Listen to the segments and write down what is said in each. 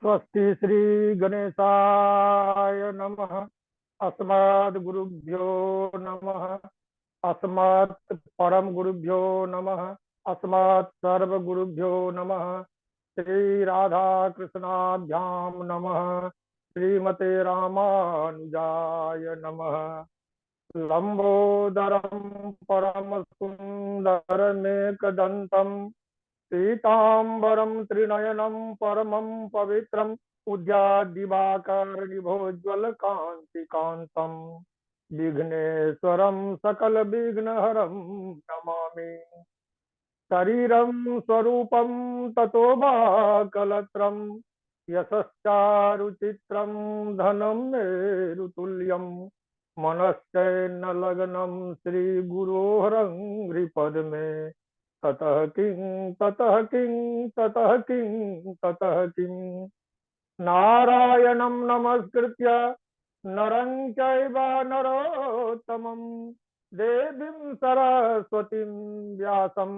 स्वस्ति श्री गणेशाय नमः। अस्मद् गुरुभ्यो नमः। अस्मत् परम गुरुभ्यो नमः। अस्मत् सर्व गुरुभ्यो नमः। श्री राधा कृष्णाभ्याम नमः। श्रीमते रामानुजाय नमः। लंबोदरम परम सुंदरमेकदंतम पीताम्बरं त्रिनयनं परमं पवित्रम् उद्याद्दिवाकरनिभोज्ज्वलकान्तिकान्तं विघ्नेश्वरं सकलविघ्नहरं नमामि। शरीरं स्वरूपं ततो वा कलत्रं यशश्चारुचित्रं धनं मेरुतुल्यं मनश्चैन्न लग्नं श्रीगुरोरङ्घ्रिपद्मे ततः किं ततः किं ततः किं ततः किं नारायणं नमस्कृत्य नरं चैव नरोत्तमं देवीं सरस्वतीं व्यासं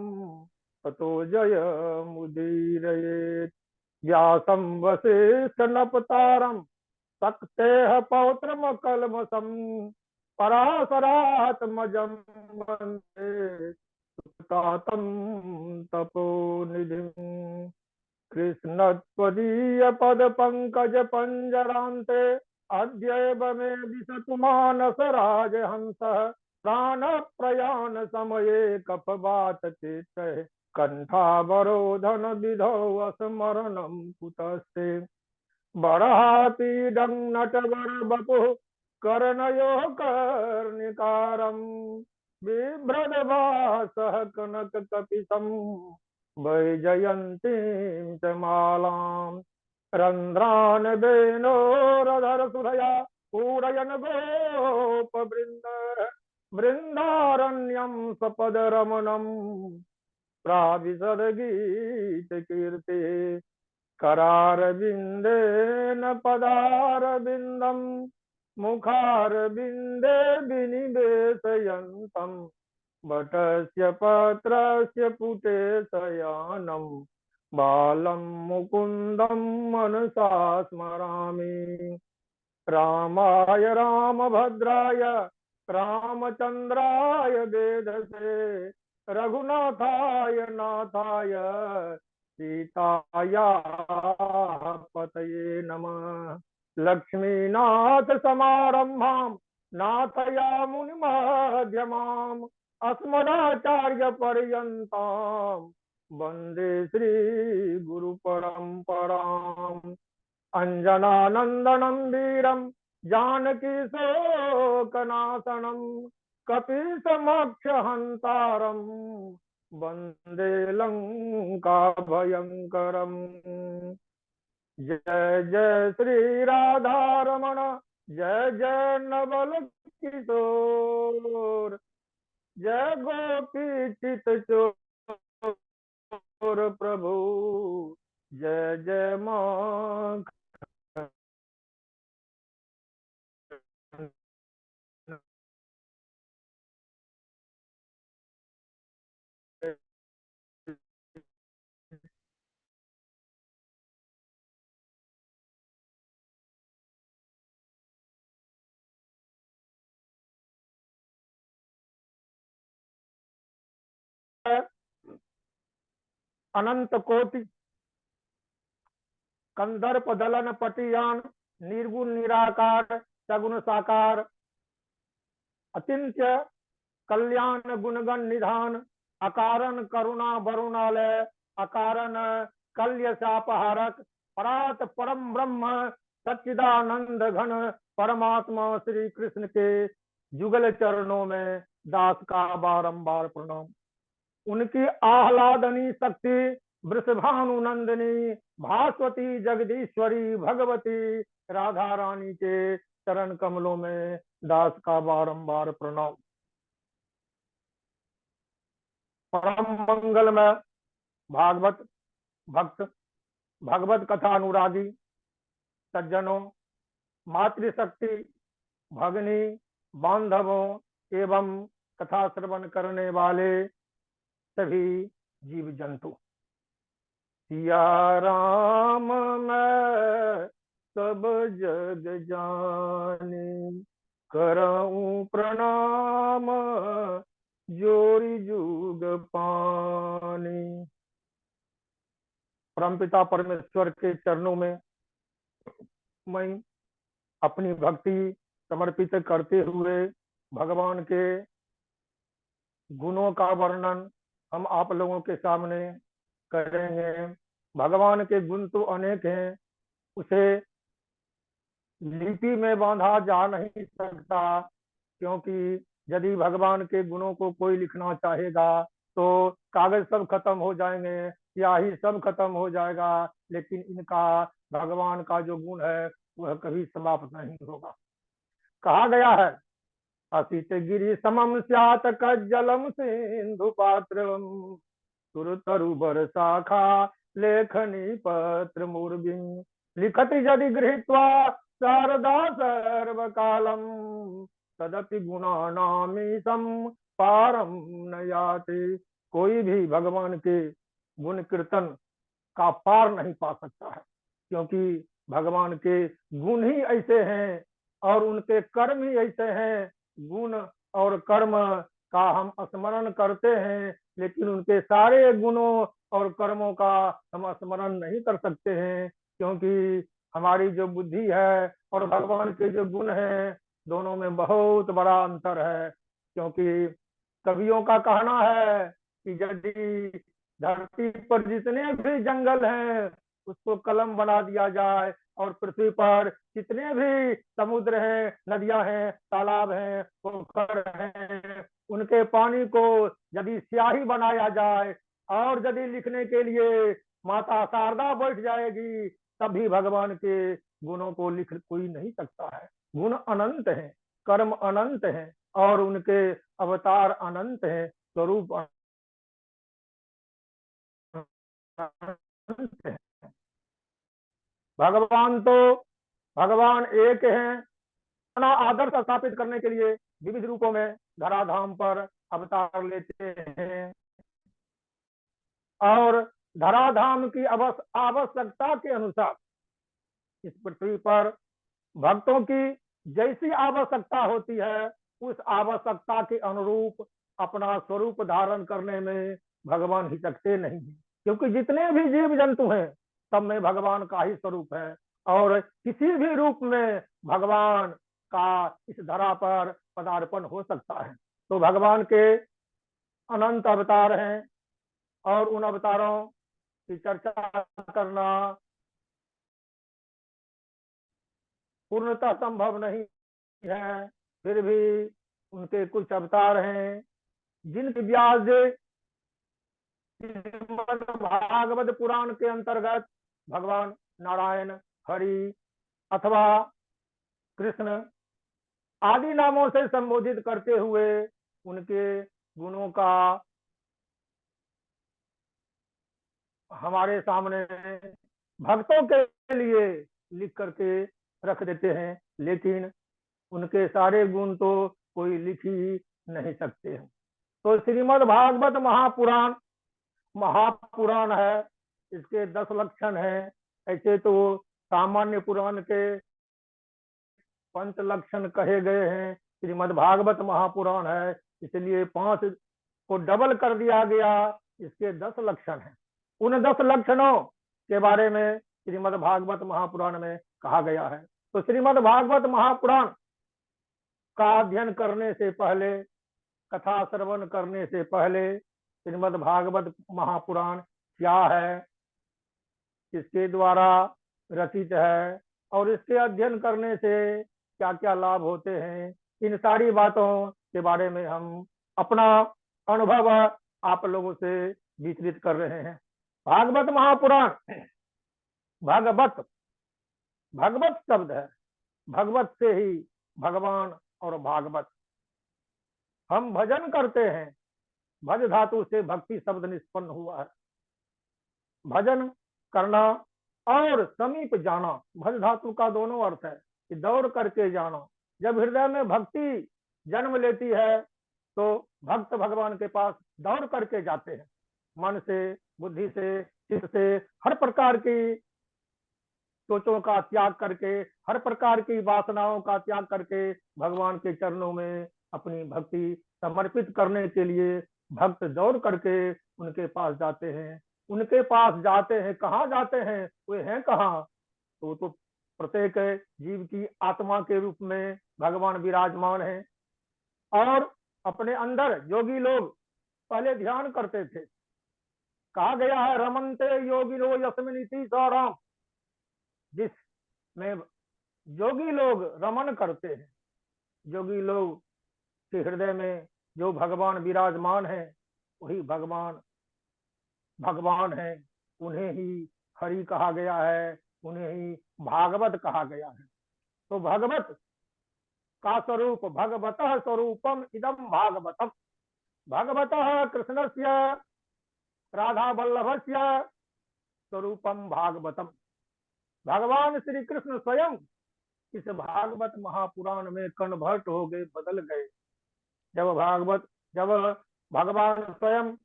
ततो जयमुदीरयेत्। व्यासं वसिष्ठनप्तारं शक्तेः पौत्रमकल्मषं पराशरात्मजं वन्दे तातं तपोनिधिं। कृष्णत्वदीयपदपङ्कजपञ्जरान्ते अद्यैव मे दिशतु मानसराजहंसः। प्राणप्रयाणसमये कफवातचेतः कण्ठावरोधनविधौ स्मरणं कुतस्ते। बर्हापीडं नटवरवपुः कर्णयोः कर्णिकारम् बिभ्रद्भासः कनककपिशं वैजयन्तीं च मालाम् रन्ध्रान् वेणोरधरसुधया पूरयन् गोपवृन्द बृन्दारण्यं सपदरमणं प्राविशद्गीतकीर्ते करारविन्देन पदारविन्दम् मुखारविन्दे विनिवेशयन्तं वटस्य पत्रस्य पुटे शयानं बालं मुकुन्दं मनसा स्मरामि। रामाय रामभद्राय रामचन्द्राय वेधसे रघुनाथाय नाथाय सीतायाः पतये नमः। लक्ष्मीनाथ समारंभां नाथयामुनिमध्यमाम् अस्मदाचार्य पर्यन्तां वन्दे श्री गुरु परम्पराम्। अंजनानंदनं वीरं जानकी शोकनाशनं कपीशमक्षहन्तारं वन्दे लंका भयंकरम्। जय जय श्री राधा रमण जय जय नवल किशोर जय गोपी चित चोर प्रभु जय जय माँ। अनंत कोटि कंदर्प दलन पटियान निर्गुण निराकार सगुण साकार अचिंत्य कल्याण गुणगण निधान अकारण करुणा वरुणालय अकारण कल्य शापहारक परात परम ब्रह्म सच्चिदानंद घन परमात्मा श्री कृष्ण के जुगल चरणों में दास का बारंबार प्रणाम। उनकी आह्लादनी शक्ति वृषभानुनंदिनी भास्वती जगदीश्वरी भगवती राधा रानी के चरण कमलों में दास का बारंबार प्रणाम। परम मंगल में भागवत भक्त भगवत कथा अनुरागी सज्जनों मातृशक्ति भगनी बांधवों एवं कथा श्रवण करने वाले सभी जीव जंतु सिया राम मैं सब जग जानी, करऊं प्रणाम जोरी जुग पानी। परमपिता परमेश्वर के चरणों में मैं अपनी भक्ति समर्पित करते हुए भगवान के गुणों का वर्णन हम आप लोगों के सामने करेंगे। भगवान के गुण तो अनेक हैं, उसे लिपि में बांधा जा नहीं सकता, क्योंकि यदि भगवान के गुणों को कोई लिखना चाहेगा तो कागज सब खत्म हो जाएंगे, स्याही सब खत्म हो जाएगा, लेकिन इनका भगवान का जो गुण है वह कभी समाप्त नहीं होगा। कहा गया है, असित गिरि समम स्यात् कज्जलम सिंधु पात्रम, सुर तरुबर शाखा लेखनी पत्र मूर्भिं, लिखति यदि गृहीत्वा शारदा सर्वकालम, तदपि गुणानामीशं पारम न याति। कोई भी भगवान के गुण कीर्तन का पार नहीं पा सकता है, क्योंकि भगवान के गुण ही ऐसे हैं और उनके कर्म ही ऐसे हैं। गुण और कर्म का हम स्मरण करते हैं, लेकिन उनके सारे गुणों और कर्मों का हम स्मरण नहीं कर सकते हैं, क्योंकि हमारी जो बुद्धि है और भगवान के जो गुण हैं दोनों में बहुत बड़ा अंतर है। क्योंकि कवियों का कहना है कि यदि धरती पर जितने भी जंगल हैं उसको कलम बना दिया जाए, और पृथ्वी पर जितने भी समुद्र हैं, नदियां हैं, तालाब हैं, पोखर हैं, उनके पानी को यदि स्याही बनाया जाए और यदि लिखने के लिए माता शारदा बैठ जाएगी, तब भी भगवान के गुणों को लिख कोई नहीं सकता है। गुण अनंत हैं, कर्म अनंत हैं और उनके अवतार अनंत हैं, स्वरूप अनंत हैं। भगवान तो भगवान एक हैं। अपना आदर्श स्थापित करने के लिए विविध रूपों में धराधाम पर अवतार लेते हैं और धराधाम की आवश्यकता के अनुसार इस पृथ्वी पर भक्तों की जैसी आवश्यकता होती है उस आवश्यकता के अनुरूप अपना स्वरूप धारण करने में भगवान हिचकते नहीं है, क्योंकि जितने भी जीव जंतु हैं सब में भगवान का ही स्वरूप है और किसी भी रूप में भगवान का इस धरा पर पदार्पण हो सकता है। तो भगवान के अनंत अवतार हैं और उन अवतारों की चर्चा करना पूर्णतः संभव नहीं है। फिर भी उनके कुछ अवतार हैं जिनकी व्यास भागवत पुराण के अंतर्गत भगवान नारायण, हरि अथवा कृष्ण आदि नामों से संबोधित करते हुए उनके गुणों का हमारे सामने भक्तों के लिए लिख करके रख देते हैं, लेकिन उनके सारे गुण तो कोई लिख ही नहीं सकते हैं। तो श्रीमद् भागवत महापुराण है, इसके 10 लक्षण हैं। ऐसे तो सामान्य पुराण के 5 लक्षण कहे गए हैं, श्रीमद् भागवत महापुराण है इसलिए 5 को डबल कर दिया गया, इसके 10 लक्षण हैं। उन 10 लक्षणों के बारे में श्रीमद् भागवत महापुराण में कहा गया है। तो श्रीमद् भागवत महापुराण का अध्ययन करने से पहले, कथा श्रवण करने से पहले श्रीमद् भागवत महापुराण क्या है, किसके द्वारा रचित है और इसके अध्ययन करने से क्या क्या लाभ होते हैं, इन सारी बातों के बारे में हम अपना अनुभव आप लोगों से वितरित कर रहे हैं। भागवत महापुराण, भागवत भगवत शब्द है, भगवत से ही भगवान और भागवत। हम भजन करते हैं, भज धातु से भक्ति शब्द निष्पन्न हुआ है। भजन करना और समीप जाना, भज धातु का दोनों अर्थ है कि दौड़ करके जाना। जब हृदय में भक्ति जन्म लेती है तो भक्त भगवान के पास दौड़ करके जाते हैं, मन से बुद्धि से, चित्त से, हर प्रकार की सोचों का त्याग करके, हर प्रकार की वासनाओं का त्याग करके भगवान के चरणों में अपनी भक्ति समर्पित करने के लिए भक्त दौड़ करके उनके पास जाते हैं। उनके पास जाते हैं, कहाँ जाते हैं, वे हैं कहाँ? तो प्रत्येक जीव की आत्मा के रूप में भगवान विराजमान है। और अपने अंदर योगी लोग पहले ध्यान करते थे। कहा गया है रमनते योगिनो यस्मिन् इति साराम, जिसमें योगी लोग रमन करते हैं। योगी लोग के हृदय में जो भगवान विराजमान है वही भगवान भगवान है। उन्हें ही हरि कहा गया है, उन्हें ही भागवत कहा गया है। तो भगवत का स्वरूप भगवतः स्वरूपम इदम भागवतम। भगवतः कृष्णस्य राधा वल्लभस्य स्वरूपम भागवतम। भगवान श्री कृष्ण स्वयं इस भागवत महापुराण में कन्वर्ट हो गए, बदल गए। जब भगवान स्वयं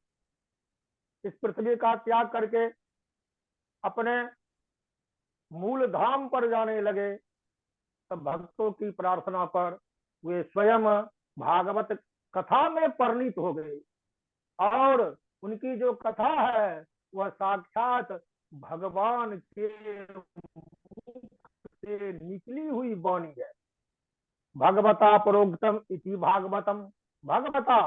इस पृथ्वी का त्याग करके अपने मूल धाम पर जाने लगे, तब भक्तों की प्रार्थना पर वे स्वयं भागवत कथा में परिणित हो गए। और उनकी जो कथा है वह साक्षात भगवान के मुख से निकली हुई वाणी है। भगवता प्रोक्तम इति भागवतम। भगवता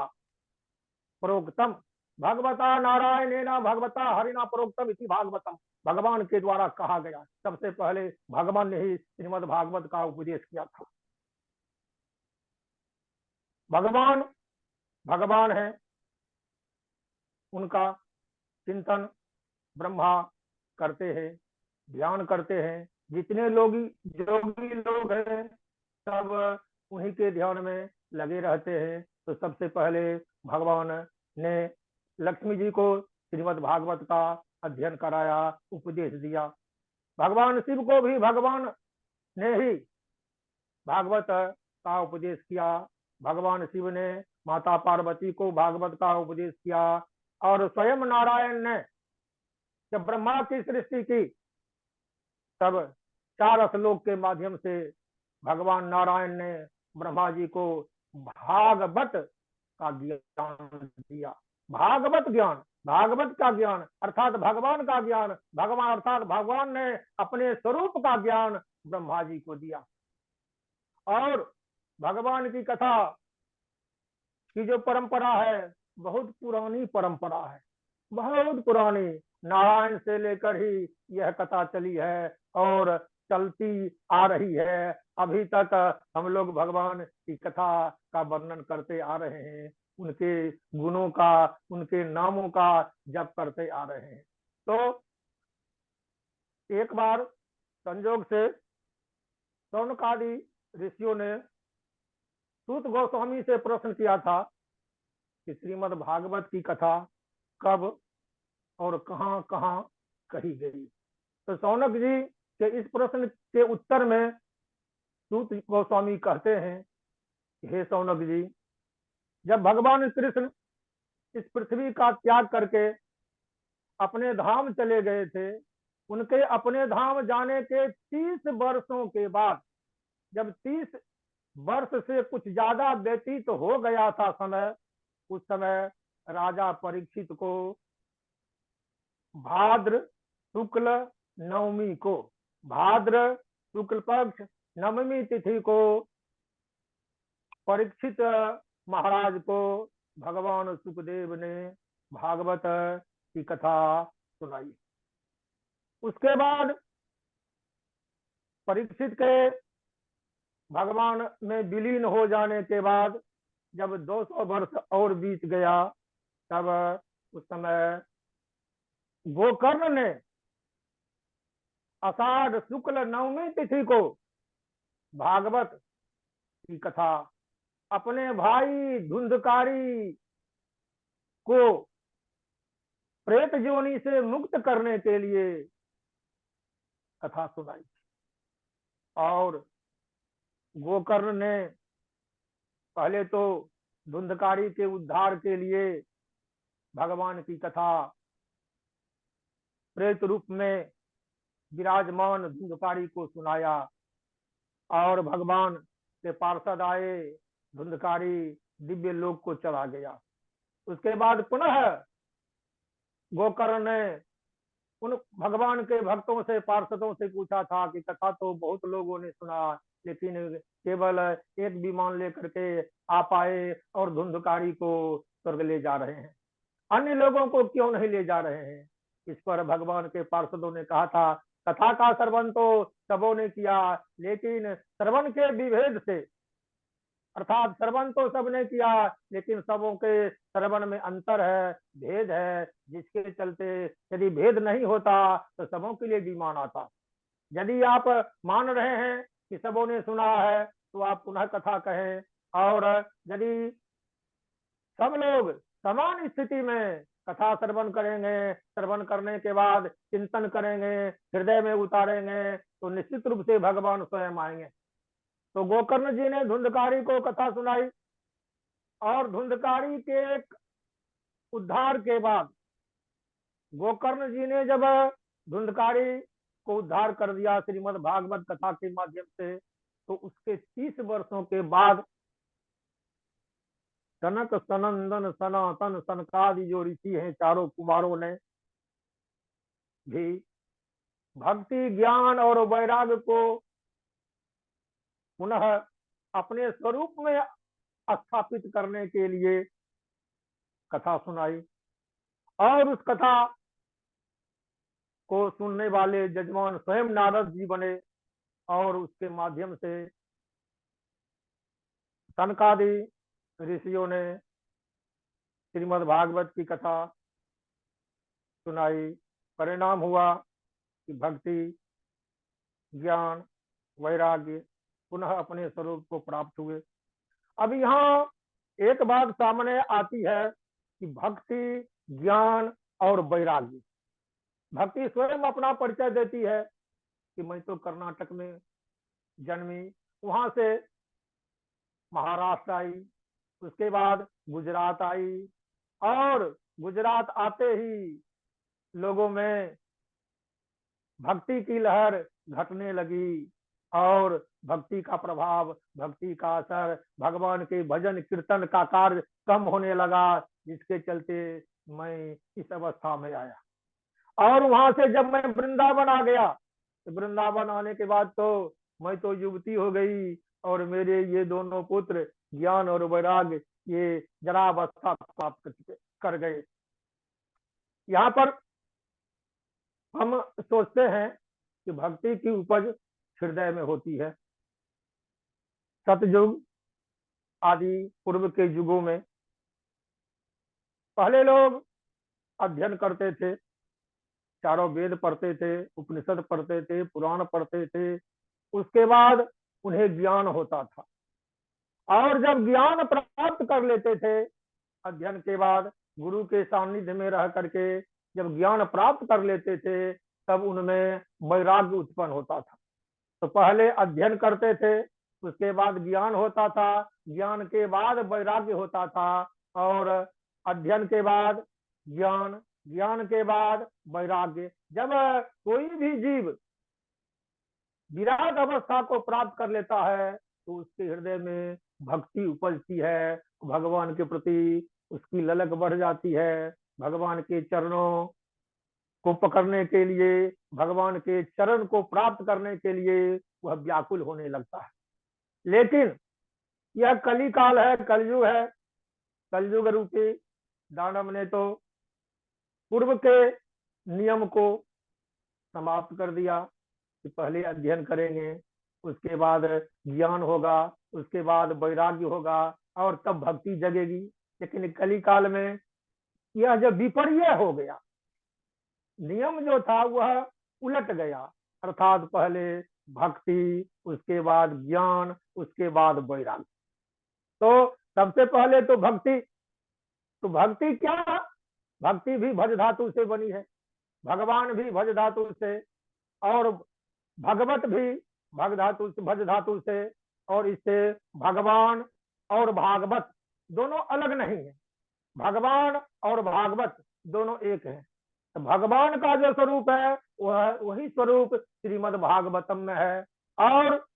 प्रोक्तम, भगवता नारायणेन भगवता हरिना प्रोक्तम इति भागवतम। भगवान के द्वारा कहा गया। सबसे पहले भगवान ने ही श्रीमद् भागवत का उपदेश किया था। भगवान भगवान है, उनका चिंतन ब्रह्मा करते हैं, ध्यान करते हैं। जितने योगी लोग हैं सब उन्हीं के ध्यान में लगे रहते हैं। तो सबसे पहले भगवान ने लक्ष्मी जी को श्रीमद् भागवत का अध्ययन कराया, उपदेश दिया। भगवान शिव को भी भगवान ने ही भागवत का उपदेश किया। भगवान शिव ने माता पार्वती को भागवत का उपदेश किया। और स्वयं नारायण ने जब ब्रह्मा की सृष्टि की तब 4 श्लोक के माध्यम से भगवान नारायण ने ब्रह्मा जी को भागवत का ज्ञान दिया। भागवत ज्ञान, भागवत का ज्ञान अर्थात भगवान का ज्ञान। भगवान अर्थात भगवान ने अपने स्वरूप का ज्ञान ब्रह्मा जी को दिया। और भगवान की कथा की जो परंपरा है बहुत पुरानी परंपरा है, बहुत पुरानी। नारायण से लेकर ही यह कथा चली है और चलती आ रही है। अभी तक हम लोग भगवान की कथा का वर्णन करते आ रहे हैं, उनके गुणों का, उनके नामों का जप करते आ रहे हैं। तो एक बार संजोग से शौनकादि ऋषियों ने सूत गोस्वामी से प्रश्न किया था कि श्रीमद् भागवत की कथा कब और कहां कहां कही गई। तो शौनक जी के इस प्रश्न के उत्तर में सूत गोस्वामी कहते हैं, हे शौनक जी, जब भगवान कृष्ण इस पृथ्वी का त्याग करके अपने धाम चले गए थे, उनके अपने धाम जाने के 30 वर्षों के बाद, जब 30 वर्ष से कुछ ज्यादा व्यतीत तो हो गया था समय, उस समय राजा परीक्षित को भाद्र शुक्ल नवमी को, भाद्र शुक्ल पक्ष नवमी तिथि को परीक्षित महाराज को भगवान सुखदेव ने भागवत की कथा सुनाई। उसके बाद परीक्षित के भगवान में विलीन हो जाने के बाद जब 200 वर्ष और बीत गया, तब उस समय गोकर्ण ने आषाढ़ शुक्ल नवमी तिथि को भागवत की कथा अपने भाई धुंधकारी को प्रेत योनि से मुक्त करने के लिए कथा सुनाई। और गोकर्ण ने पहले तो धुंधकारी के उद्धार के लिए भगवान की कथा प्रेत रूप में विराजमान धुंधकारी को सुनाया और भगवान के पार्षद आए, धुंधकारी दिव्य लोक को चला गया। उसके बाद पुनः गोकर्ण ने उन भगवान के भक्तों से, पार्षदों से पूछा था कि कथा तो बहुत लोगों ने सुना, लेकिन केवल एक विमान लेकर के आप आए और धुंधकारी को स्वर्ग ले जा रहे हैं, अन्य लोगों को क्यों नहीं ले जा रहे हैं? इस पर भगवान के पार्षदों ने कहा था, कथा का श्रवण तो सबों ने किया, लेकिन श्रवण के विभेद से, अर्थात श्रवण तो सबने किया लेकिन सबों के श्रवण में अंतर है, भेद है, जिसके चलते यदि भेद नहीं होता तो सबों के लिए विमान आता। यदि आप मान रहे हैं कि सबों ने सुना है तो आप पुनः कथा कहें, और यदि सब लोग समान स्थिति में कथा श्रवण करेंगे, श्रवण करने के बाद चिंतन करेंगे, हृदय में उतारेंगे, तो निश्चित रूप से भगवान स्वयं आएंगे। तो गोकर्ण जी ने धुंधकारी को कथा सुनाई, और धुंधकारी के एक उद्धार के बाद गोकर्ण जी ने जब धुंधकारी को उद्धार कर दिया श्रीमद् भागवत कथा के माध्यम से, तो उसके 30 वर्षों के बाद सनक, सनंदन, सनातन, सनकादि जो ऋषि हैं, चारों कुमारों ने भी भक्ति, ज्ञान और वैराग्य को पुनः अपने स्वरूप में स्थापित करने के लिए कथा सुनाई, और उस कथा को सुनने वाले जजमान स्वयं नारद जी बने, और उसके माध्यम से सनकादि ऋषियों ने श्रीमद् भागवत की कथा सुनाई। परिणाम हुआ कि भक्ति, ज्ञान, वैराग्य पुनः अपने स्वरूप को प्राप्त हुए। अब यहाँ एक बात सामने आती है कि भक्ति, ज्ञान और वैराग्य, भक्ति स्वयं अपना परिचय देती है कि मैं तो कर्नाटक में जन्मी, वहां से महाराष्ट्र आई, उसके बाद गुजरात आई, और गुजरात आते ही लोगों में भक्ति की लहर घटने लगी, और भक्ति का प्रभाव, भक्ति का असर, भगवान के भजन कीर्तन का कार्य कम होने लगा, जिसके चलते मैं इस अवस्था में आया। और वहां से जब मैं वृंदावन आ गया, तो वृंदावन आने के बाद तो मैं तो युवती हो गई, और मेरे ये दोनों पुत्र ज्ञान और वैराग्य ये जरावस्था प्राप्त कर गए। यहाँ पर हम सोचते हैं कि भक्ति की उपज हृदय में होती है। सतयुग आदि पूर्व के युगों में पहले लोग अध्ययन करते थे, चारों वेद पढ़ते थे, उपनिषद पढ़ते थे, पुराण पढ़ते थे, उसके बाद उन्हें ज्ञान होता था, और जब ज्ञान प्राप्त कर लेते थे अध्ययन के बाद, गुरु के सानिध्य में रह करके जब ज्ञान प्राप्त कर लेते थे, तब उनमें वैराग्य उत्पन्न होता था। तो पहले अध्ययन करते थे, उसके बाद ज्ञान होता था, ज्ञान के बाद वैराग्य होता था, और अध्ययन के बाद ज्ञान, ज्ञान के बाद वैराग्य। जब कोई भी जीव विराट अवस्था को प्राप्त कर लेता है तो उसके हृदय में भक्ति उपजती है, भगवान के प्रति उसकी ललक बढ़ जाती है, भगवान के चरणों को पकड़ने के लिए, भगवान के चरण को प्राप्त करने के लिए वह व्याकुल होने लगता है। लेकिन यह कली काल है, कलयुग है, कलयुग रूपी दानव ने तो पूर्व के नियम को समाप्त कर दिया कि पहले अध्ययन करेंगे, उसके बाद ज्ञान होगा, उसके बाद वैराग्य होगा, और तब भक्ति जगेगी। लेकिन कली काल में यह जब विपर्य हो गया, नियम जो था वह उलट गया, अर्थात पहले भक्ति, उसके बाद ज्ञान, उसके बाद वैराग्य। तो सबसे पहले तो भक्ति, तो भक्ति क्या? भक्ति भी भज धातु से बनी है, भगवान भी भज धातु से, और भगवत भी भज धातु से, और इससे भगवान और भागवत दोनों अलग नहीं है, भगवान और भागवत दोनों एक है। तो भगवान का जो स्वरूप है वह वही स्वरूप श्रीमद् भागवतम में है। और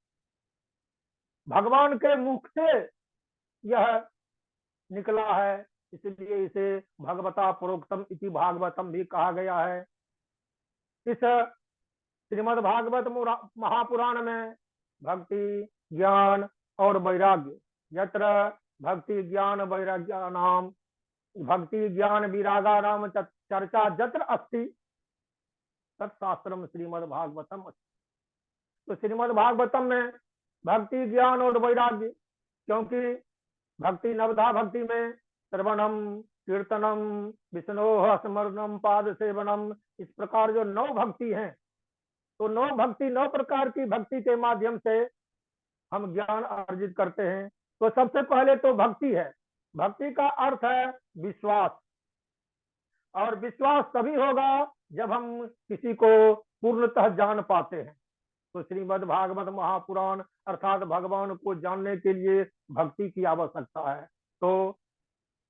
भगवान के मुख से यह निकला है, इसलिए इसे भगवता प्रोक्तम इति भागवतम भी कहा गया है। इस श्रीमद् भागवत महापुराण में भक्ति, ज्ञान और वैराग्य, यत्र भक्ति ज्ञान वैराग्य नाम भक्ति ज्ञान विरागा नाम चर्चा जत्र अस्ति तत्शास्त्रम श्रीमद् भागवतम। तो श्रीमद् भागवतम में भक्ति ज्ञान और वैराग्य, क्योंकि भक्ति नवधा भक्ति में श्रवणम कीर्तनम विष्णोह स्मरणम पाद सेवनम, इस प्रकार जो 9 भक्ति हैं, तो 9 भक्ति 9 प्रकार की भक्ति के माध्यम से हम ज्ञान अर्जित करते हैं। तो सबसे पहले तो भक्ति है। भक्ति का अर्थ है विश्वास, और विश्वास तभी होगा जब हम किसी को पूर्णतः जान पाते हैं। तो श्रीमद् भागवत महापुराण अर्थात भगवान को जानने के लिए भक्ति की आवश्यकता है। तो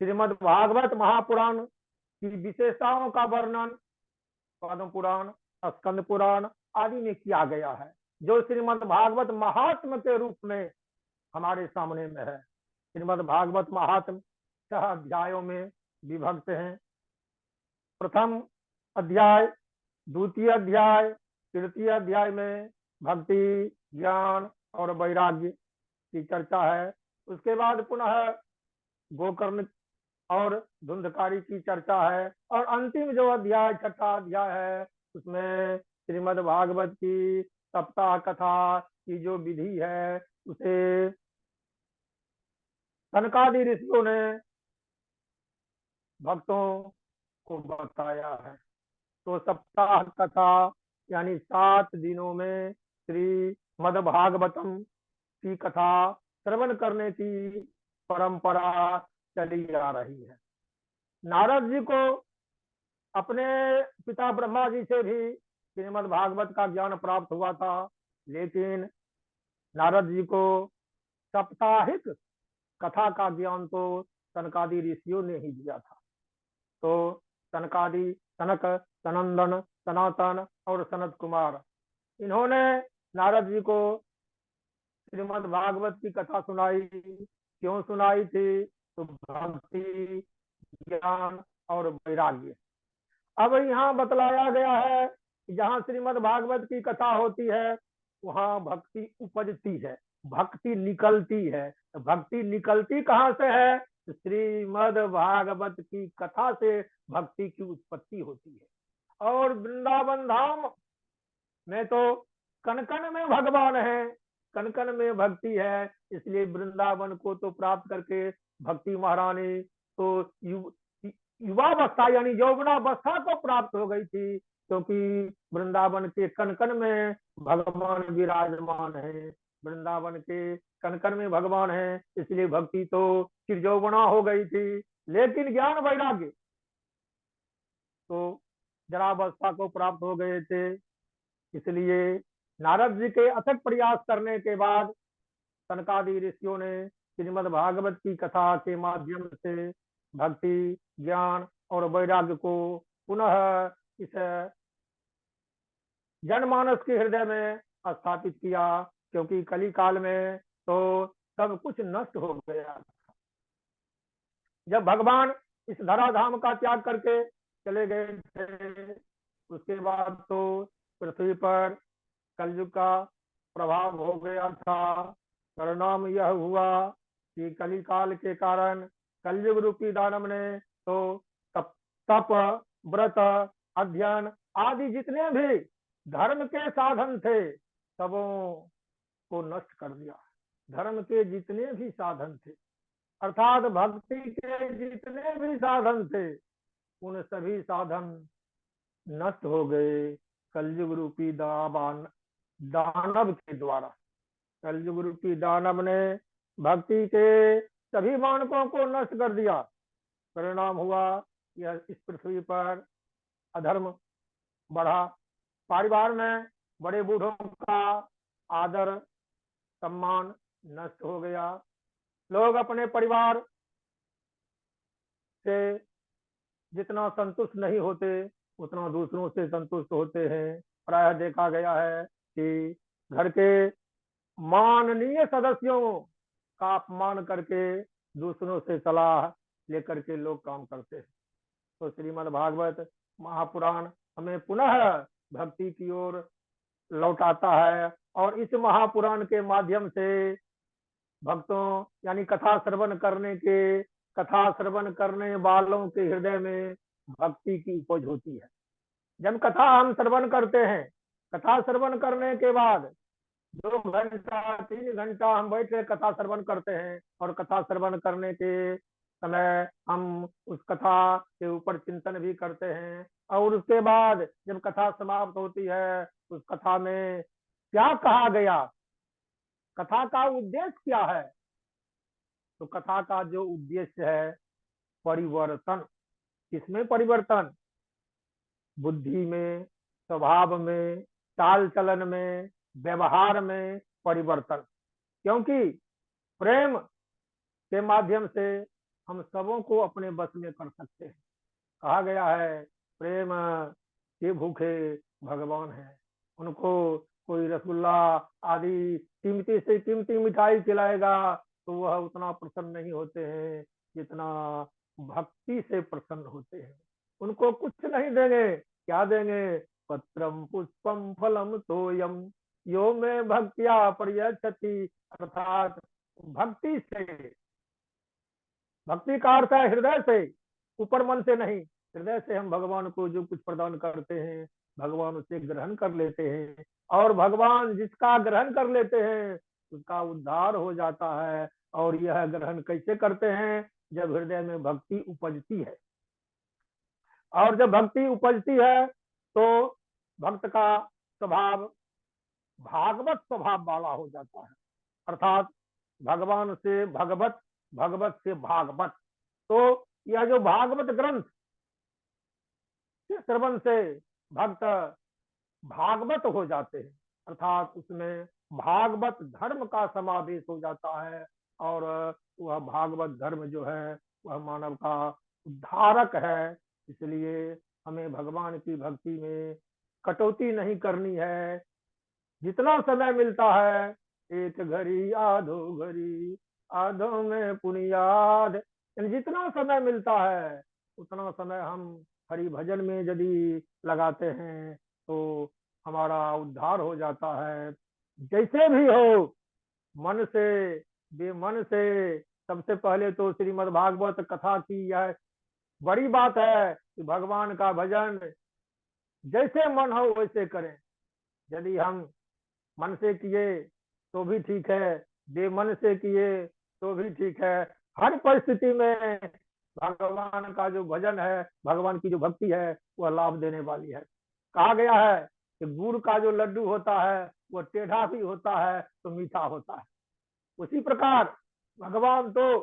श्रीमद् भागवत महापुराण की विशेषताओं का वर्णन पद्म पुराण, स्कंद पुराण आदि में किया गया है, जो श्रीमद् भागवत महात्म के रूप में हमारे सामने में है। श्रीमद् भागवत महात्म 6 अध्यायों में विभक्त हैं। प्रथम अध्याय, द्वितीय अध्याय, तृतीय अध्याय में भक्ति, ज्ञान और वैराग्य की चर्चा है। उसके बाद पुनः गोकर्ण और धुंधकारी की चर्चा है, और अंतिम जो अध्याय 6वां अध्याय है उसमें श्रीमद् भागवत की सप्ताह कथा की जो विधि है उसे सनकादि ऋषियों ने भक्तों को बताया है। तो सप्ताह कथा यानी 7 दिनों में श्रीमद् भागवतम की कथा श्रवण करने की परंपरा चली आ रही है। नारद जी को अपने पिता ब्रह्मा जी से भी श्रीमद् भागवत का ज्ञान प्राप्त हुआ था, लेकिन नारद जी को साप्ताहिक कथा का ज्ञान तो सनकादि ऋषियों ने ही दिया था। तो सनकादि, सनक, सनंदन, सनातन और सनत कुमार, इन्होंने नारद जी को श्रीमद् भागवत की कथा सुनाई। क्यों सुनाई थी? तो भक्ति, ज्ञान और वैराग्य। अब यहाँ बतलाया गया है कि जहाँ श्रीमद् भागवत की कथा होती है वहाँ भक्ति उपजती है, भक्ति निकलती है। भक्ति निकलती कहाँ से है? तो श्रीमद् भागवत की कथा से भक्ति की उत्पत्ति होती है। और वृंदावन धाम में तो कण कण में भगवान है, कण कण में भक्ति है, इसलिए वृंदावन को तो प्राप्त करके भक्ति महारानी तो युवावस्था यानी यौवनावस्था को प्राप्त हो गई थी, क्योंकि वृंदावन के कण कण में भगवान विराजमान है। वृंदावन के कण कण में भगवान है, इसलिए भक्ति तो चिरयौवना हो गई थी। लेकिन ज्ञान वैराग्य तो जरावस्था को प्राप्त हो गए थे। इसलिए नारद जी के अथक प्रयास करने के बाद सनकादि ऋषियों ने श्रीमद् भागवत की कथा के माध्यम से भक्ति, ज्ञान और वैराग्य को पुनः इस जनमानस के हृदय में स्थापित किया, क्योंकि कली काल में तो सब कुछ नष्ट हो गया। जब भगवान इस धराधाम का त्याग करके चले गए थे, उसके बाद तो पृथ्वी पर कलयुग का प्रभाव हो गया था। परिणाम यह हुआ कि कली काल के कारण कलयुग रूपी दानव ने तो तप, व्रत, अध्ययन आदि जितने भी धर्म के साधन थे सबों को नष्ट कर दिया। धर्म के जितने भी साधन थे अर्थात भक्ति के जितने भी साधन थे उन सभी साधन नष्ट हो गए कलयुग रूपी दानव के द्वारा। कलयुग रूपी दानव ने भक्ति के सभी मानकों को नष्ट कर दिया। परिणाम हुआ यह इस पृथ्वी पर अधर्म बढ़ा। परिवार में बड़े बूढ़ों का आदर सम्मान नष्ट हो गया। लोग अपने परिवार से जितना संतुष्ट नहीं होते उतना दूसरों से संतुष्ट होते हैं। प्रायः देखा गया है कि घर के माननीय सदस्यों का अपमान करके दूसरों से सलाह लेकर के लोग काम करते हैं। तो श्रीमद् भागवत महापुराण हमें पुनः भक्ति की ओर लौटाता है, और इस महापुराण के माध्यम से भक्तों यानी कथा श्रवण करने वालों के हृदय में भक्ति की उपज होती है। जब कथा हम श्रवण करते हैं, कथा श्रवण करने के बाद 2 घंटा 3 घंटा हम बैठ के कथा श्रवण करते हैं, और कथा श्रवण करने के समय हम उस कथा के ऊपर चिंतन भी करते हैं, और उसके बाद जब कथा समाप्त होती है, उस कथा में क्या कहा गया, कथा का उद्देश्य क्या है। तो कथा का जो उद्देश्य है परिवर्तन। किसमें परिवर्तन? बुद्धि में, स्वभाव में, चाल चलन में, व्यवहार में परिवर्तन। क्योंकि प्रेम के माध्यम से हम सबों को अपने बस में कर सकते हैं। कहा गया है प्रेम के भूखे भगवान है। उनको कोई रसगुल्ला आदि कीमती से कीमती मिठाई खिलाएगा तो वह उतना प्रसन्न नहीं होते हैं जितना भक्ति से प्रसन्न होते हैं। उनको कुछ नहीं देंगे, क्या देंगे? पत्रम पुष्पम फलम तोयम यो में भक्तिया प्रयच्छति। अर्थात भक्ति से, भक्ति का अर्थ है हृदय से, ऊपर मन से नहीं। हृदय से हम भगवान को जो कुछ प्रदान करते हैं, भगवान उसे ग्रहण कर लेते हैं, और भगवान जिसका ग्रहण कर लेते हैं उसका उद्धार हो जाता है। और यह ग्रहण कैसे करते हैं? जब हृदय में भक्ति उपजती है। और जब भक्ति उपजती है तो भक्त का स्वभाव भागवत स्वभाव वाला हो जाता है। अर्थात भगवान से भगवत, भगवत से भागवत। तो यह जो भागवत ग्रंथ के श्रवण से भक्त भागवत हो जाते हैं, अर्थात उसमें भागवत धर्म का समावेश हो जाता है। और वह भागवत धर्म जो है वह मानव का उद्धारक है। इसलिए हमें भगवान की भक्ति में कटौती नहीं करनी है। जितना समय मिलता है, एक घड़ी आधो घड़ी आधो में पुनियाद, जितना समय मिलता है उतना समय हम हरि भजन में यदि लगाते हैं तो हमारा उद्धार हो जाता है। जैसे भी हो, मन से बेमन से, सबसे पहले तो श्रीमद् भागवत कथा की यह बड़ी बात है कि भगवान का भजन जैसे मन हो वैसे करें। यदि हम मन से किए तो भी ठीक है, बेमन से किए तो भी ठीक है। हर परिस्थिति में भगवान का जो भजन है, भगवान की जो भक्ति है वह लाभ देने वाली है। कहा गया है कि गुड़ का जो लड्डू होता है वह टेढ़ा भी होता है तो मीठा होता है। उसी प्रकार भगवान तो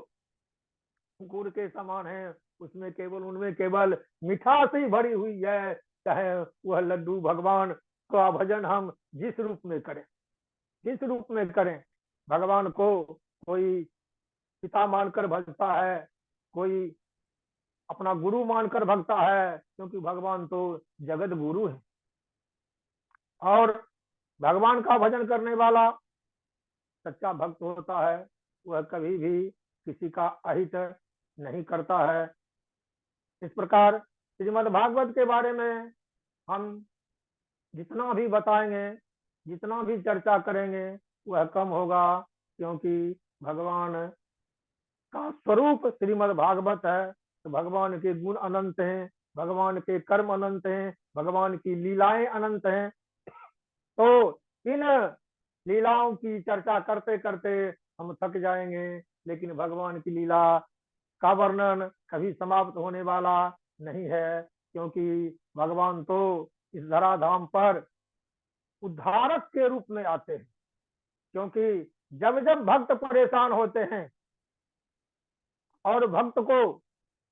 गुड़ के समान है, उसमें केवल उनमें केवल मिठास ही भरी हुई है। चाहे वह लड्डू भगवान का भजन हम जिस रूप में करें, जिस रूप में करें, भगवान को कोई पिता मानकर भजता है, कोई अपना गुरु मानकर भगता है, क्योंकि भगवान तो जगत गुरु है। और भगवान का भजन करने वाला सच्चा भक्त होता है, वह कभी भी किसी का अहित नहीं करता है। इस प्रकार श्रीमद् भागवत के बारे में हम जितना भी बताएंगे, जितना भी चर्चा करेंगे वह कम होगा, क्योंकि भगवान का स्वरूप श्रीमद् भागवत है। तो भगवान के गुण अनंत हैं, भगवान के कर्म अनंत हैं, भगवान की लीलाएं अनंत हैं। तो इन लीलाओं की चर्चा करते करते हम थक जाएंगे, लेकिन भगवान की लीला का वर्णन कभी समाप्त होने वाला नहीं है, क्योंकि भगवान तो इस धराधाम पर उद्धारक के रूप में आते हैं। क्योंकि जब जब भक्त परेशान होते हैं और भक्त को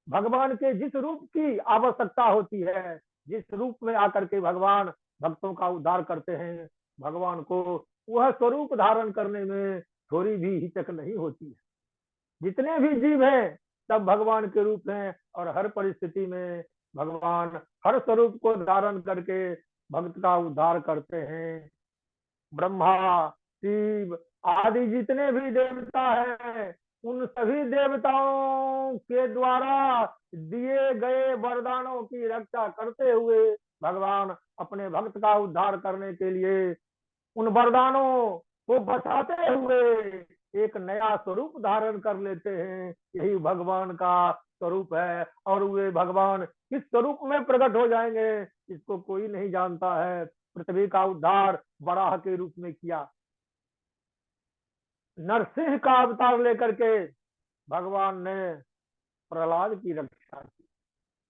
भगवान के जिस रूप की आवश्यकता होती है, जिस रूप में आकर के भगवान भक्तों का उद्धार करते हैं, भगवान को वह स्वरूप धारण करने में थोड़ी भी हिचक नहीं होती है। जितने भी जीव हैं सब भगवान के रूप हैं और हर परिस्थिति में भगवान हर स्वरूप को धारण करके भक्त का उद्धार करते हैं। ब्रह्मा, शिव आदि जितने भी देवता हैं, उन सभी देवताओं के द्वारा दिए गए वरदानों की रक्षा करते हुए भगवान अपने भक्त का उद्धार करने के लिए उन वरदानों को बचाते हुए एक नया स्वरूप धारण कर लेते हैं। यही भगवान का स्वरूप है, और वे भगवान किस स्वरूप में प्रकट हो जाएंगे इसको कोई नहीं जानता है। पृथ्वी का उद्धार वराह के रूप में किया, नरसिंह का अवतार लेकर के भगवान ने प्रहलाद की रक्षा की।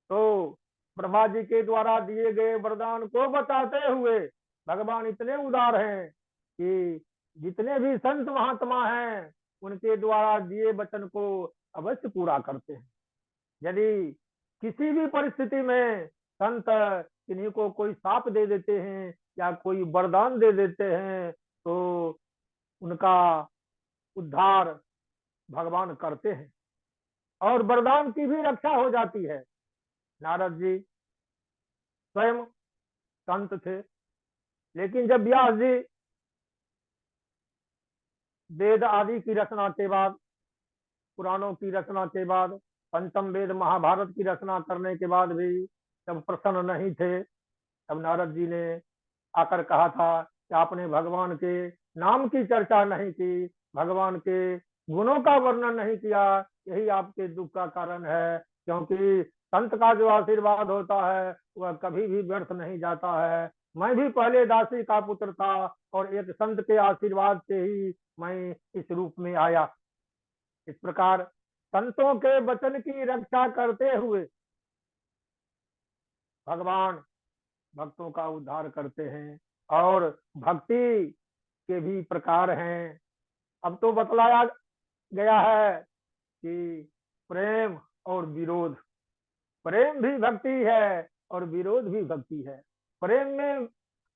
तो ब्रह्मा जी के द्वारा दिए गए वरदान को बताते हुए भगवान इतने उदार हैं कि जितने भी संत महात्मा हैं उनके द्वारा दिए वचन को अवश्य पूरा करते हैं। यदि किसी भी परिस्थिति में संत किन्हीं को कोई शाप दे देते हैं या कोई वरदान दे देते हैं तो उनका उद्धार भगवान करते हैं और वरदान की भी रक्षा हो जाती है। नारद जी स्वयं संत थे, लेकिन जब व्यास जी वेद आदि की रचना के बाद, पुराणों की रचना के बाद, पंचम वेद महाभारत की रचना करने के बाद भी जब प्रसन्न नहीं थे, तब नारद जी ने आकर कहा था कि आपने भगवान के नाम की चर्चा नहीं की, भगवान के गुणों का वर्णन नहीं किया, यही आपके दुख का कारण है। क्योंकि संत का जो आशीर्वाद होता है वह कभी भी व्यर्थ नहीं जाता है। मैं भी पहले दासी का पुत्र था और एक संत के आशीर्वाद से ही मैं इस रूप में आया। इस प्रकार संतों के वचन की रक्षा करते हुए भगवान भक्तों का उद्धार करते हैं। और भक्ति के भी प्रकार हैं। अब तो बतलाया गया है कि प्रेम और विरोध, प्रेम भी भक्ति है और विरोध भी भक्ति है। प्रेम में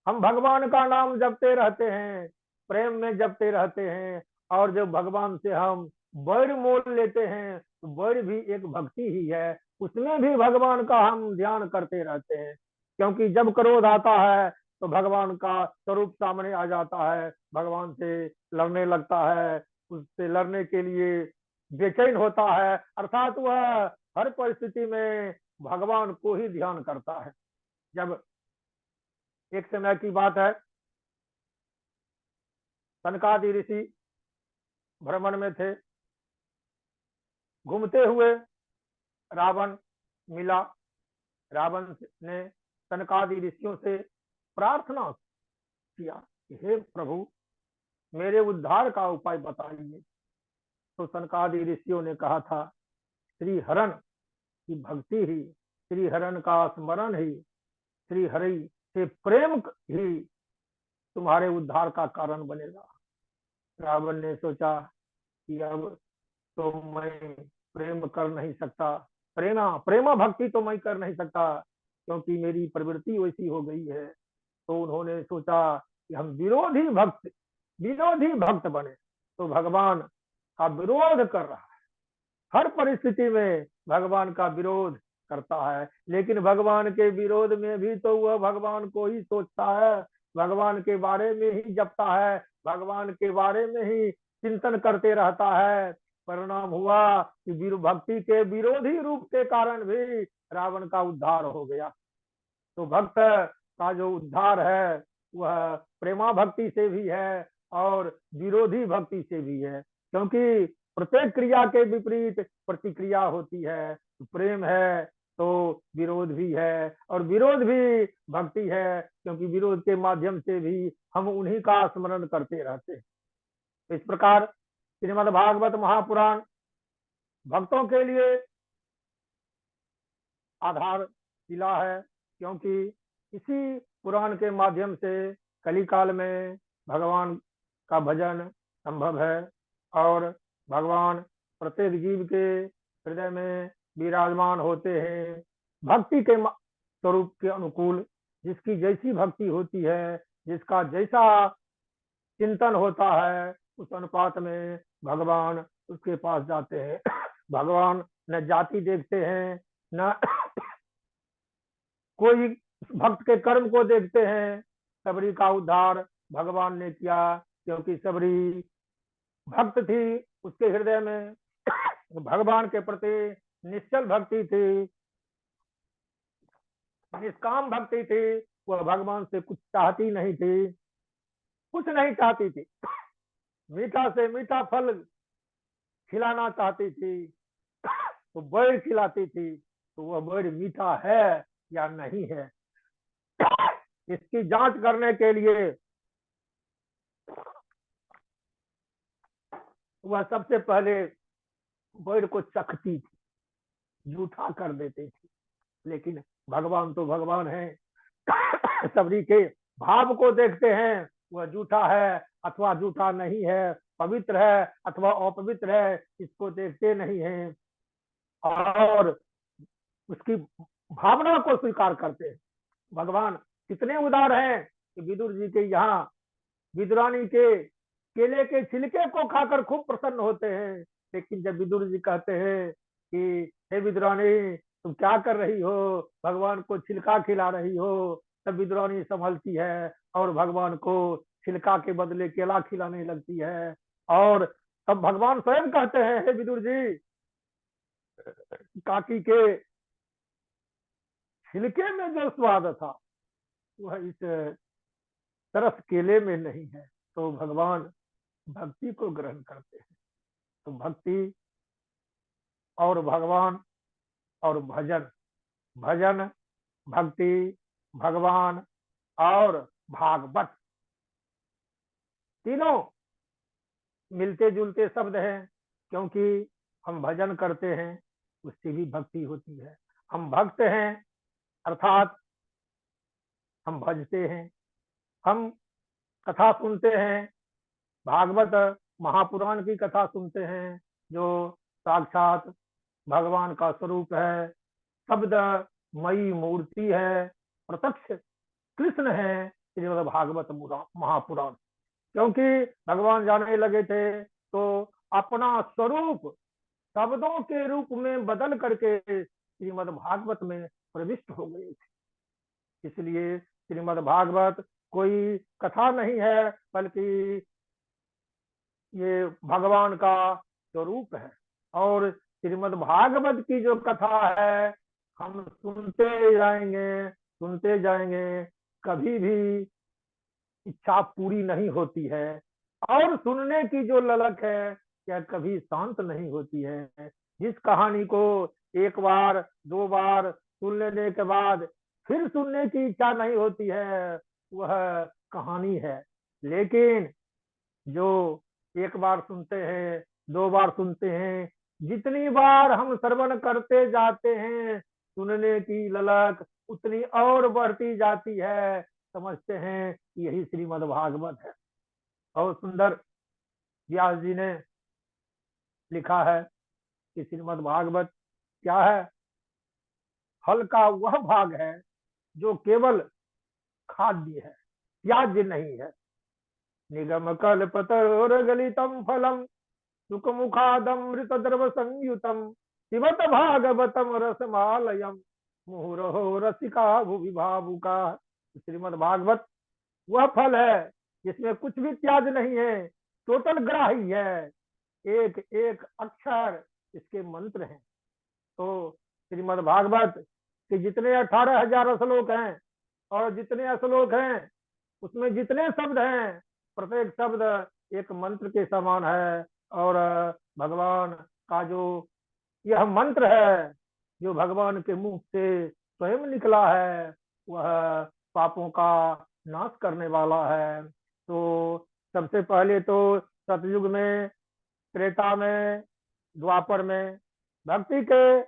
हम भगवान का नाम जपते रहते हैं, प्रेम में जपते रहते हैं, और जब भगवान से हम बैर मोल लेते हैं तो बैर भी एक भक्ति ही है, उसमें भी भगवान का हम ध्यान करते रहते हैं। क्योंकि जब क्रोध आता है तो भगवान का स्वरूप सामने आ जाता है, भगवान से लड़ने लगता है, उससे लड़ने के लिए बेचैन होता है, अर्थात वह हर परिस्थिति में भगवान को ही ध्यान करता है। जब एक समय की बात है, सनकादि ऋषि भ्रमण में थे, घूमते हुए रावण मिला। रावण ने सनकादि ऋषियों से प्रार्थना किया, हे प्रभु मेरे उद्धार का उपाय बताइए। तो सनकादि ऋषियों ने कहा था, श्री हरण की भक्ति ही, श्री हरण का स्मरण ही, श्री हरि से प्रेम ही तुम्हारे उद्धार का कारण बनेगा। रावण ने सोचा कि अब तो मैं प्रेम कर नहीं सकता, प्रेमा भक्ति तो मैं कर नहीं सकता, क्योंकि मेरी प्रवृत्ति वैसी हो गई है। तो उन्होंने सोचा कि हम विरोधी भक्त बने। तो भगवान का विरोध कर रहा है, हर परिस्थिति में भगवान का विरोध करता है, लेकिन भगवान के विरोध में भी तो वह भगवान को ही सोचता है, भगवान के बारे में ही जपता है, भगवान के बारे में ही चिंतन करते रहता है। परिणाम हुआ कि भक्ति के विरोधी रूप के कारण भी रावण का उद्धार हो गया। तो भक्त का जो उद्धार है वह प्रेमा भक्ति से भी है और विरोधी भक्ति से भी है, क्योंकि प्रत्येक क्रिया के विपरीत प्रतिक्रिया होती है। प्रेम है तो विरोध भी है, और विरोध भी भक्ति है, क्योंकि विरोध के माध्यम से भी हम उन्हीं का स्मरण करते रहते हैं। इस प्रकार श्रीमद् भागवत महापुराण भक्तों के लिए आधार शिला है, क्योंकि इसी पुराण के माध्यम से कली काल में भगवान का भजन संभव है, और भगवान प्रत्येक जीव के हृदय में विराजमान होते हैं। भक्ति के स्वरूप के अनुकूल जिसकी जैसी भक्ति होती है, जिसका जैसा चिंतन होता है, उस अनुपात में भगवान उसके पास जाते हैं। भगवान न जाति देखते हैं, न कोई भक्त के कर्म को देखते हैं। सबरी का उद्धार भगवान ने किया, क्योंकि सबरी भक्त थी, उसके हृदय में भगवान के प्रति निश्चल भक्ति थी, निष्काम भक्ति थी। वह भगवान से कुछ चाहती नहीं थी, कुछ नहीं चाहती थी, मीठा से मीठा फल खिलाना चाहती थी, तो बैर खिलाती थी, तो वह बैर मीठा है या नहीं है, इसकी जांच करने के लिए वह सबसे पहले बैर को चखती थी, जूठा कर देती थी। लेकिन भगवान तो भगवान है, सबरी के भाव को देखते हैं, वह जूठा है अथवा जूठा नहीं है, पवित्र है अथवा अपवित्र है, इसको देखते नहीं हैं और उसकी भावना को स्वीकार करते हैं। भगवान कितने उदार हैं कि विदुर जी के यहाँ विदुरानी के केले के छिलके को खाकर खूब प्रसन्न होते हैं। लेकिन जब विदुर जी कहते हैं कि हे विदुरानी तुम क्या कर रही हो, भगवान को छिलका खिला रही हो, तब विदुरानी संभलती है और भगवान को छिलका के बदले केला खिलाने लगती है। और तब भगवान स्वयं कहते हैं, हे विदुर जी, काकी के छिलके में जो स्वाद था वह इस तरस केले में नहीं है। तो भगवान भक्ति को ग्रहण करते हैं। तो भक्ति और भगवान और भजन, भजन भक्ति भगवान और भागवत, तीनों मिलते जुलते शब्द हैं, क्योंकि हम भजन करते हैं उससे भी भक्ति होती है। हम भक्त हैं अर्थात हम भजते हैं, हम कथा सुनते हैं, भागवत महापुराण की कथा सुनते हैं जो साक्षात भगवान का स्वरूप है, शब्द मई मूर्ति है, प्रत्यक्ष कृष्ण है श्रीमद् भागवत महापुराण। क्योंकि भगवान जाने लगे थे तो अपना स्वरूप शब्दों के रूप में बदल करके श्रीमद् भागवत में प्रविष्ट हो गए थे। इसलिए श्रीमद् भागवत कोई कथा नहीं है, बल्कि ये भगवान का स्वरूप है। और श्रीमद् भागवत की जो कथा है हम सुनते जाएंगे, सुनते जाएंगे, कभी भी इच्छा पूरी नहीं होती है। और सुनने की जो ललक है क्या कभी शांत नहीं होती है। जिस कहानी को एक बार दो बार सुन लेने के बाद फिर सुनने की इच्छा नहीं होती है, वह कहानी है। लेकिन जो एक बार सुनते हैं, दो बार सुनते हैं, जितनी बार हम श्रवण करते जाते हैं सुनने की ललक उतनी और बढ़ती जाती है। समझते हैं यही श्रीमद् भागवत है। और सुंदर व्यास जी ने लिखा है कि श्रीमद् भागवत क्या है, फल का वह भाग है जो केवल खाद्य है, त्याज्य नहीं है। निगम कल्पतरोर गलितम फलम सुख मुखादमृत द्रव संयुतम शिवत भागवतम रसमालयम मुहुरहो रसिका भुवि भावुका। श्रीमद् भागवत वह फल है जिसमें कुछ भी त्याज नहीं है, टोटल ग्राही है, एक एक अक्षर इसके मंत्र हैं। तो श्रीमद् भागवत के जितने 18,000 श्लोक हैं और जितने श्लोक हैं उसमें जितने शब्द हैं प्रत्येक शब्द एक मंत्र के समान है। और भगवान का जो यह मंत्र है जो भगवान के मुख से स्वयं निकला है वह पापों का नाश करने वाला है। तो सबसे पहले तो सतयुग में, त्रेता में, द्वापर में भक्ति के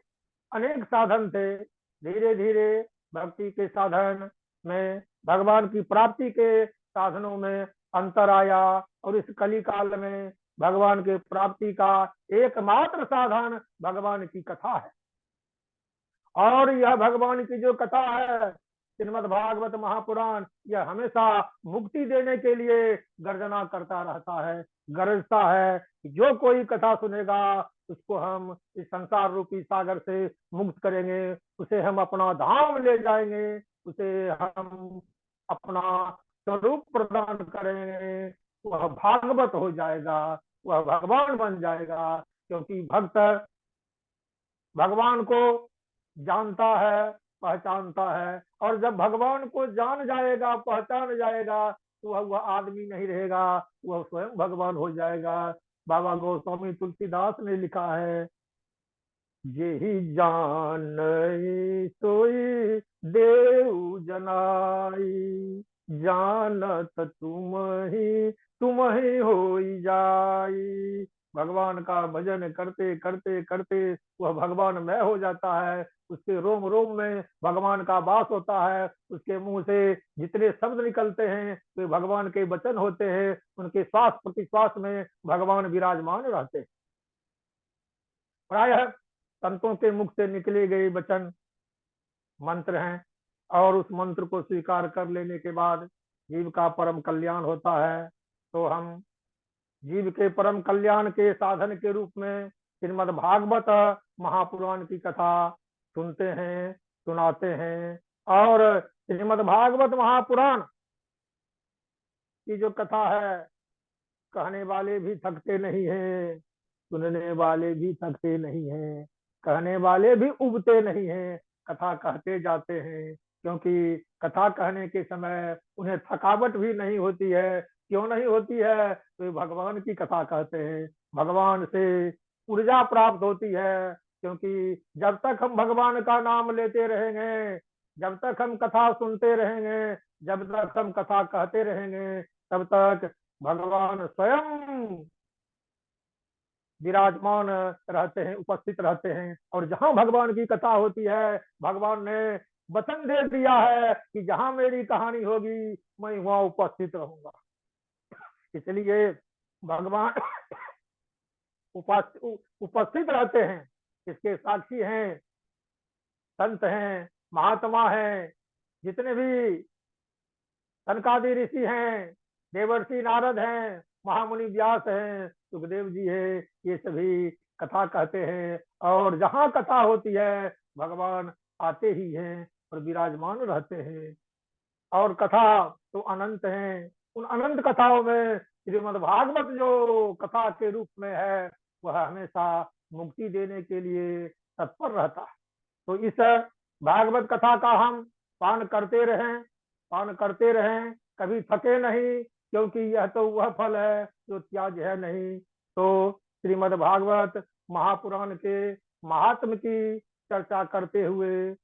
अनेक साधन थे। धीरे धीरे भक्ति के साधन में भगवान की प्राप्ति के साधनों में अंतर आया और इस कली काल में भगवान के प्राप्ति का एकमात्र साधन भगवान की कथा है। और यह भगवान की जो कथा है श्रीमद् भागवत महापुराण, यह हमेशा मुक्ति देने के लिए गर्जना करता रहता है, गरजता है। जो कोई कथा सुनेगा उसको हम इस संसार रूपी सागर से मुक्त करेंगे, उसे हम अपना धाम ले जाएंगे, उसे हम अपना स्वरूप प्रदान करेंगे, वह भागवत हो जाएगा, वह भगवान बन जाएगा। क्योंकि भक्त भगवान को जानता है, पहचानता है, और जब भगवान को जान जाएगा, पहचान जाएगा, तो वह आदमी नहीं रहेगा, वह स्वयं भगवान हो जाएगा। बाबा गोस्वामी तुलसीदास ने लिखा है, जेहि जान सोई देव जनाई, जानत तुम ही होई जाई। भगवान का भजन करते करते करते वह भगवान मय हो जाता है, उसके रोम रोम में भगवान का वास होता है, उसके मुंह से जितने शब्द निकलते हैं वे भगवान के वचन होते हैं, उनके श्वास प्रतिश्वास में भगवान विराजमान रहते हैं। प्रायः संतों के मुख से निकले गए वचन मंत्र हैं, और उस मंत्र को स्वीकार कर लेने के बाद जीव का परम कल्याण होता है। तो हम जीव के परम कल्याण के साधन के रूप में श्रीमद् भागवत महापुराण की कथा सुनते हैं, सुनाते हैं। और श्रीमद् भागवत महापुराण की जो कथा है, कहने वाले भी थकते नहीं हैं, सुनने वाले भी थकते नहीं हैं, कहने वाले भी उबते नहीं हैं, कथा कहते जाते हैं। क्योंकि कथा कहने के समय उन्हें थकावट भी नहीं होती है। क्यों नहीं होती है? तो वे भगवान की कथा कहते हैं, भगवान से ऊर्जा प्राप्त होती है। क्योंकि जब तक हम भगवान का नाम लेते रहेंगे, जब तक हम कथा सुनते रहेंगे, जब तक हम कथा कहते रहेंगे, तब तक भगवान स्वयं विराजमान रहते हैं, उपस्थित रहते हैं। और जहां भगवान की कथा होती है, भगवान ने वचन दे दिया है कि जहां मेरी कहानी होगी मैं वहां उपस्थित रहूंगा। इसलिए भगवान उपस्थित रहते हैं। इसके साक्षी हैं, संत हैं, महात्मा हैं, जितने भी सनकादि ऋषि हैं, देवर्षि नारद हैं, महामुनि व्यास हैं, सुखदेव जी है, ये सभी कथा कहते हैं। और जहाँ कथा होती है भगवान आते ही हैं और विराजमान रहते हैं। और कथा तो अनंत हैं, उन अनंत कथाओं में श्रीमद् भागवत जो कथा के रूप में है, वह हमेशा मुक्ति देने के लिए तत्पर रहता है। तो इस भागवत कथा का हम पान करते रहें, पान करते रहें, कभी थके नहीं, क्योंकि यह तो वह फल है जो त्याज है नहीं। तो श्रीमद् भागवत महापुराण के महात्म की चर्चा करते हुए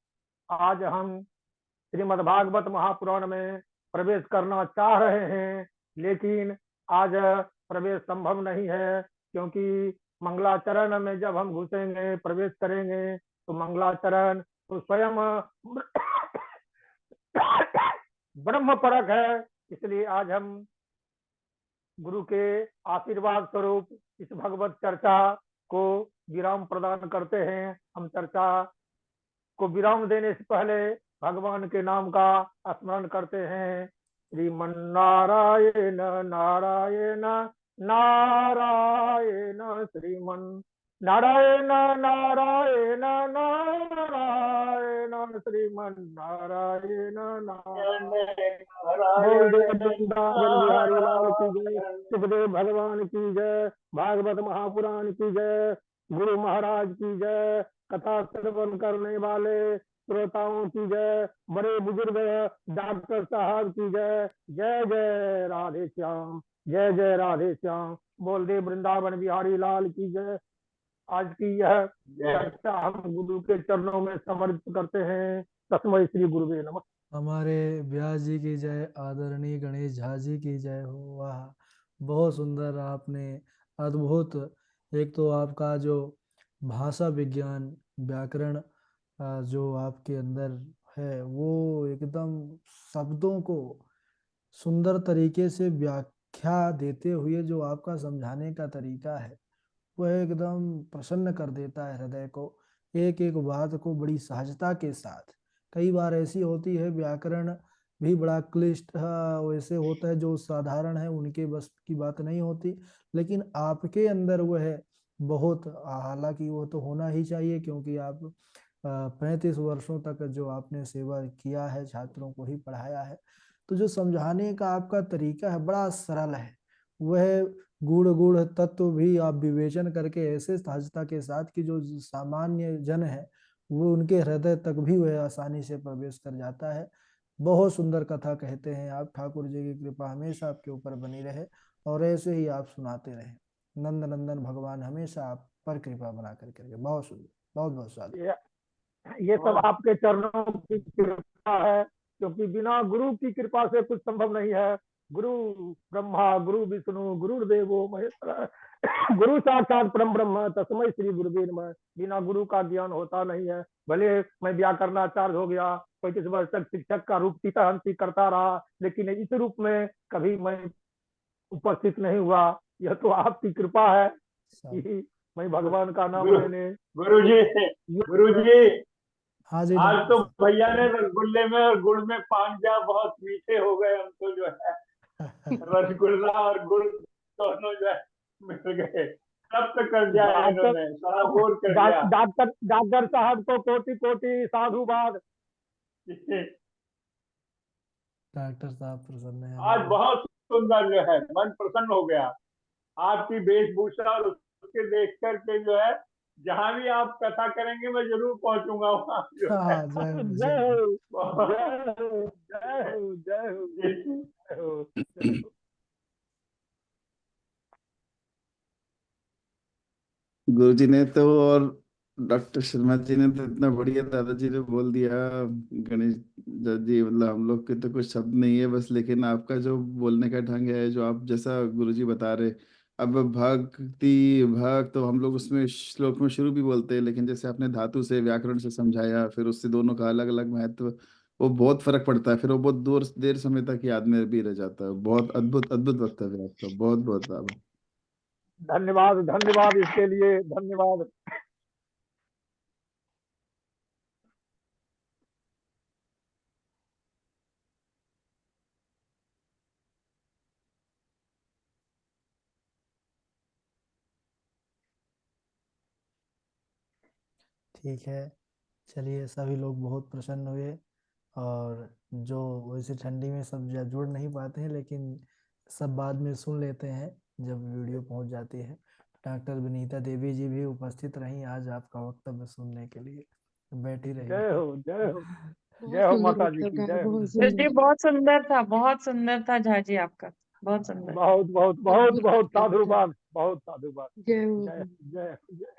आज हम श्रीमद् भागवत महापुराण में प्रवेश करना चाह रहे हैं, लेकिन आज प्रवेश संभव नहीं है। क्योंकि मंगलाचरण में जब हम घुसेंगे, प्रवेश करेंगे, तो मंगलाचरण तो स्वयं ब्रह्म परक है। इसलिए आज हम गुरु के आशीर्वाद स्वरूप इस भगवत चर्चा को विराम प्रदान करते हैं। हम चर्चा को विराम देने से पहले भगवान के नाम का स्मरण करते हैं। श्रीमन नारायण नारायण नारायण, श्रीमन नारायण नारायण नारायण, श्रीमन नारायण नारायण। बोल दे वृंदावन बिहारी लाल की जय, सुखदेव भगवान की जय, भागवत महापुराण की जय, गुरु महाराज की जय, कथा श्रवण करने वाले श्रोताओं की जय, बड़े बुजुर्ग डॉक्टर साहब की जय। जय जय राधे श्याम, जय जय राधे श्याम। बोल दे वृंदावन बिहारी लाल की जय। आज की यह चर्चा हम गुरु के चरणों में समर्पित करते हैं। तस्मै श्री गुरुवे नमः। हमारे व्यास जी की जय, आदरणीय गणेश झा जी की जय हो। वाह, बहुत सुंदर, आपने अद्भुत। एक तो आपका जो भाषा विज्ञान व्याकरण जो आपके अंदर है, वो एकदम शब्दों को सुंदर तरीके से व्याख्या देते हुए जो आपका समझाने का तरीका है, वह एकदम प्रसन्न कर देता है हृदय को। एक एक बात को बड़ी सहजता के साथ, कई बार ऐसी होती है व्याकरण भी बड़ा क्लिष्ट वैसे होता है, जो साधारण है उनके बस की बात नहीं होती, लेकिन आपके अंदर वह है बहुत, हालांकि वो तो होना ही चाहिए क्योंकि आप 35 वर्षों तक जो आपने सेवा किया है, छात्रों को ही पढ़ाया है, तो जो समझाने का आपका तरीका है बड़ा सरल है। वह गूढ़ गूढ़ तत्व भी आप विवेचन करके ऐसे सहजता के साथ कि जो सामान्य जन है वो उनके हृदय तक भी वह आसानी से प्रवेश कर जाता है। बहुत सुंदर कथा कहते हैं आप। ठाकुर जी की कृपा हमेशा आपके ऊपर बनी रहे और ऐसे ही आप सुनाते रहे। नंद नंदन भगवान हमेशा आप पर कृपा बना करके रखे। बहुत सुंदर, बहुत बहुत साधु। ये सब आपके चरणों की कृपा है, क्योंकि बिना गुरु की कृपा से कुछ संभव नहीं है। गुरु ब्रह्मा, गुरु विष्णु, गुरुदेवो महेश्वर, गुरु साक्षात परम ब्रह्म, तस्मै श्री गुरुवे नमः। बिना गुरु का ज्ञान होता नहीं है। भले मैं व्याकरणाचार्य हो गया, 35 वर्ष तक शिक्षक का रूप सीता करता रहा, लेकिन इस रूप में कभी मैं उपस्थित नहीं हुआ। यह तो आपकी कृपा है सब। कि मैं भगवान का नाम गुरु लेने गुरु जी, गुरु जी, हाँ जी आज डॉक्टर तो साहब। भैया ने रसगुल्ले में और गुड़ में पान किया, बहुत मीठे हो गए हम तो, जो है रसगुल्ला और गुड़ दोनों जो है मिल गए। सब तो कर दिया है डॉक्टर इन्होंने, सारा बोर कर दिया। डॉक्टर साहब को कोटि कोटि साधुवाद। डॉक्टर साहब प्रसन्न है आज हमारे। बहुत सुंदर जो है, मन प्रसन्न हो गया आपकी वेशभूषा और उसके देख करके जो है। जहां भी आप कथा करेंगे मैं जरूर पहुंचूंगा वहां जो है। हाँ जय हो जय जय हो। हो, जय हो, जय हो, जय हो, जय हो, जय हो। गुरु जी ने तो, और डॉक्टर शर्मा जी ने तो इतना बढ़िया दादाजी ने बोल दिया। गणेश जी, मतलब हम लोग के तो कुछ शब्द नहीं है बस, लेकिन आपका जो बोलने का ढंग है, जो आप जैसा गुरु जी बता रहे। अब भक्ति भक्त तो हम लोग उसमें श्लोक में शुरू भी बोलते हैं, लेकिन जैसे आपने धातु से व्याकरण से समझाया, फिर उससे दोनों का अलग अलग महत्व, वो बहुत फर्क पड़ता है। फिर वो बहुत दूर देर समय तक याद में भी रह जाता है। बहुत अद्भुत अद्भुत वक्तव्य है आपका। बहुत बहुत आभार। धन्यवाद, धन्यवाद, इसके लिए धन्यवाद। ठीक है, चलिए सभी लोग बहुत प्रसन्न हुए। और जो वैसे ठंडी में सब जुड़ नहीं पाते हैं, लेकिन सब बाद में सुन लेते हैं जब वीडियो पहुंच जाती है। डॉक्टर विनीता देवी जी भी उपस्थित रहीं आज आपका वक्तव्य सुनने के लिए। बैठी रही। जय हो, जय हो, बहुत जय हो सुंदर माता जी वक्तव्य की, है, जय हो। बहुत जी सुंदर। बहुत सुंदर था, बहुत सुंदर था झाजी आपका, बहुत सुंदर। बहुत बहुत बहुत अद्भुत बहुत वक्तव्य था। साधुवाद, बहुत साधुवाद। जय हो। जय, जय, जय।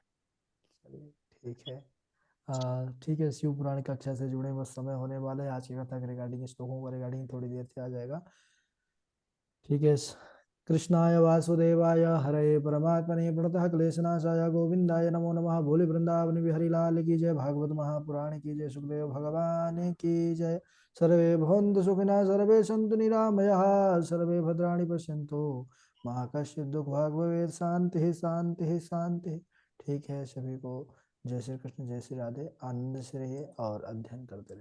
चलिए ठीक है। ठीक है, शिव पुराण कक्षा से जुड़े बस समय होने वाला है। आज की कथा के रिगार्डिंग, श्लोकों का रिगार्डिंग थोड़ी देर से आ जाएगा। ठीक है। कृष्णाय वासुदेवाय हरे परमात्मने प्रणतः क्लेशनाशाय गोविंदाय नमो नमः। भोले वृंदावन बिहारी लाल की जय। भागवत महापुराण की जय। सुखदेव भगवान की जय। सर्वे भवन्तु सुखिनः, सर्वे सन्तु निरामयाः, सर्वे भद्राणि पश्यन्तु मा कश्चित् दुःखभाग् भवेत्। शांति शांति शांति। ठीक है, सभी को जय श्री कृष्ण, जय श्री राधे। आनंद से रहिए और अध्ययन करते रहिए।